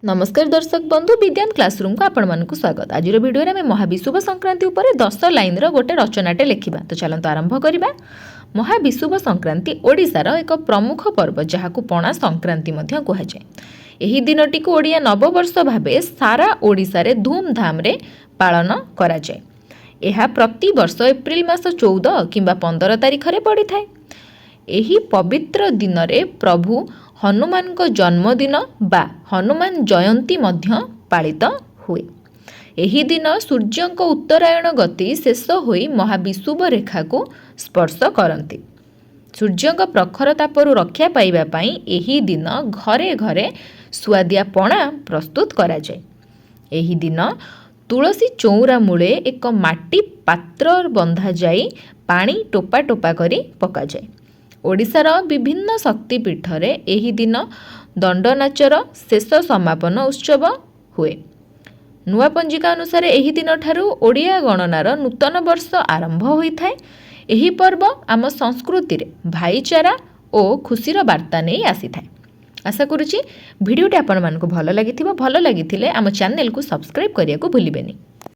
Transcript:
नमस्कार दर्शक बंधु विज्ञान क्लासरूम को आपण मानक स्वागत। आज वीडियो में महाविषुव संक्रांति उपर 10 लाइन गोटे रचनाटे लिखा। तो चलते आरंभ करवा। महाविषुव संक्रांति ओडिशार एक प्रमुख पर्व जहाँ पणा संक्रांति कहुए। यही दिनटी को ओडिया नववर्ष भावे सारा ओडिशा रे धूमधाम रे पालन करा जाए। यह प्रति वर्ष एप्रिल मास 14 किंबा 15 तारिख रे पड़ी थाए। यही पवित्र दिन रे प्रभु हनुमान को जन्मदिन बा हनुमान जयंती मध्य पालित हुए। एही दिन सूर्य को उत्तरायण गति शेष होई महाविषुव रेखा को स्पर्श करती। सूर्य प्रखर तापरु रक्षा पाइबा पई एही दिन घरे घरे सुआदिया पणा प्रस्तुत करा जाए। एही दिन तुलसी चौरा मूले एक माटी पात्र बंधा जाई पानी टोपा टोपा करी पका जाए। ओडिशार विभिन्न शक्तिपीठ रे एही दिन दंडनाचर शेष समापन उत्सव हुए। नुआ पंजिका अनुसार एही दिन ठारू ओडिया गणनार नूतन वर्ष आरंभ होइथाय। एही पर्व आम संस्कृति रे भाईचारा और खुशीर वार्ता नहीं आसीथाय। आशा करुछि भिडियोटी आपण मानकु भल लागिथिबो। भल लागिथिले आम चैनल को सब्सक्राइब करिया को भूलिबेनी।